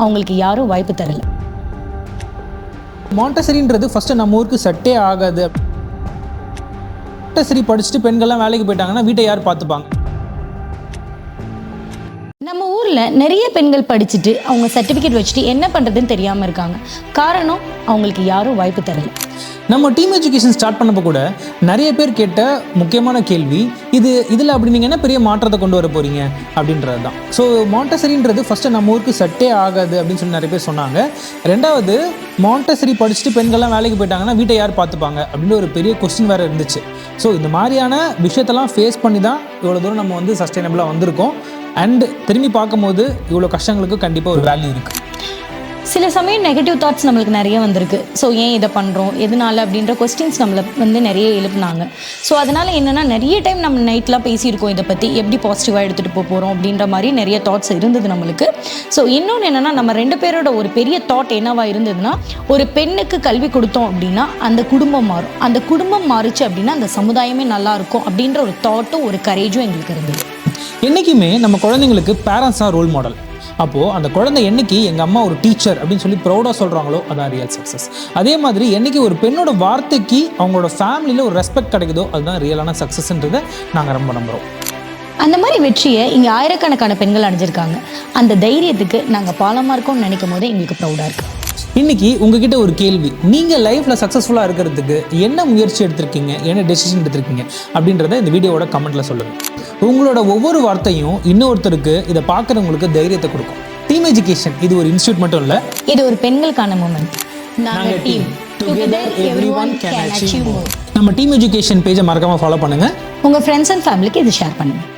அவங்களுக்கு யாரும் வாய்ப்பு தரல. மாண்டசரின்றது ஃபஸ்ட்டு நம்ம ஊருக்கு செட்டே ஆகாது. மாண்டசரி படிச்சுட்டு பெண்கள்லாம் வேலைக்கு போயிட்டாங்கன்னா வீட்டை யார் பார்த்துப்பாங்க? நம்ம ஊரில் நிறைய பெண்கள் படிச்சுட்டு அவங்க சர்டிஃபிகேட் வச்சுட்டு என்ன பண்ணுறதுன்னு தெரியாமல் இருக்காங்க. காரணம் அவங்களுக்கு யாரும் வாய்ப்பு தரல. நம்ம டீம் எஜுகேஷன் ஸ்டார்ட் பண்ணப்போ கூட நிறைய பேர் கேட்ட முக்கியமான கேள்வி இதில் அப்படி நீங்கள் என்ன பெரிய மாற்றத்தை கொண்டு வர போகிறீங்க அப்படின்றது தான். ஸோ மாண்டசரின்றது ஃபஸ்ட்டு நம்ம ஊருக்கு செட்டே ஆகாது அப்படின்னு சொல்லி நிறைய பேர் சொன்னாங்க. ரெண்டாவது, மாண்டசரி படிச்சுட்டு பெண்கள்லாம் வேலைக்கு போயிட்டாங்கன்னா வீட்டை யார் பார்த்துப்பாங்க அப்படின்னு ஒரு பெரிய கொஸ்டின் வேறு இருந்துச்சு. ஸோ இந்த மாதிரியான விஷயத்தெல்லாம் ஃபேஸ் பண்ணி தான் இவ்வளோ தூரம் நம்ம வந்து சஸ்டைனபிளாக வந்திருக்கோம். அண்ட் திரும்பி பார்க்கும்போது இவ்வளோ கஷ்டங்களுக்கு கண்டிப்பாக ஒரு வேல்யூ இருக்குது. சில சமயம் நெகட்டிவ் தாட்ஸ் நம்மளுக்கு நிறைய வந்திருக்கு. ஸோ ஏன் இதை பண்ணுறோம், எதனால அப்படின்ற கொஸ்டின்ஸ் நம்மளை வந்து நிறைய எழுப்புனாங்க. ஸோ அதனால் என்னென்னா நிறைய டைம் நம்ம நைட்லாம் பேசியிருக்கோம் இதை பற்றி எப்படி பாசிட்டிவாக எடுத்துகிட்டு போகிறோம் அப்படின்ற மாதிரி நிறைய தாட்ஸ் இருந்தது நம்மளுக்கு. ஸோ இன்னொன்று என்னென்னா நம்ம ரெண்டு பேரோட ஒரு பெரிய தாட் என்னவாக இருந்ததுன்னா, ஒரு பெண்ணுக்கு கல்வி கொடுத்தோம் அப்படின்னா அந்த குடும்பம் மாறும், அந்த குடும்பம் மாறுச்சு அப்படின்னா அந்த சமுதாயமே நல்லாயிருக்கும் அப்படின்ற ஒரு தாட்டும் ஒரு கரேஜும் எங்களுக்கு இருந்தது. என்றைக்குமே நம்ம குழந்தைங்களுக்கு பேரண்ட்ஸ் தான் ரோல் மாடல். அப்போது அந்த குழந்தை என்னைக்கு எங்கள் அம்மா ஒரு டீச்சர் அப்படின்னு சொல்லி ப்ரௌடாக சொல்கிறாங்களோ அதான் ரியல் சக்ஸஸ். அதே மாதிரி என்னைக்கு ஒரு பெண்ணோட வார்த்தைக்கு அவங்களோட ஃபேமிலியில் ஒரு ரெஸ்பெக்ட் கிடைக்குதோ அதுதான் ரியலான சக்ஸஸ்ன்றதை நாங்கள் ரொம்ப நம்புகிறோம். அந்த மாதிரி வெற்றியை இங்கே ஆயிரக்கணக்கான பெண்கள் அடைஞ்சிருக்காங்க. அந்த தைரியத்துக்கு நாங்கள் பாலமாக இருக்கோம்னு நினைக்கும் போது எங்களுக்கு ப்ரௌடாக இருக்குது. இன்றைக்கி உங்ககிட்ட ஒரு கேள்வி, நீங்கள் லைஃப்பில் சக்ஸஸ்ஃபுல்லாக இருக்கிறதுக்கு என்ன முயற்சி எடுத்திருக்கீங்க, என்ன டெசிஷன் எடுத்திருக்கீங்க அப்படின்றத இந்த வீடியோவோட கமெண்ட்டில் சொல்லுங்கள். உங்களோட ஒவ்வொரு வார்த்தையும் இன்னொருத்தருக்கு இதை பார்க்குறவங்களுக்கு தைரியத்தை கொடுக்கும். டீம் எஜுகேஷன் இது ஒரு இன்ஸ்டியூட் மட்டும் இல்லை, இது ஒரு பெண்களுக்கான மூமெண்ட். நாங்கள் team, together everyone can achieve more. நம்ம டீம் எஜுகேஷன் பேஜை மறக்காமல் ஃபாலோ பண்ணுங்கள். உங்கள் ஃப்ரெண்ட்ஸ் அண்ட் ஃபேமிலிக்கு இது ஷேர் பண்ணுங்கள்.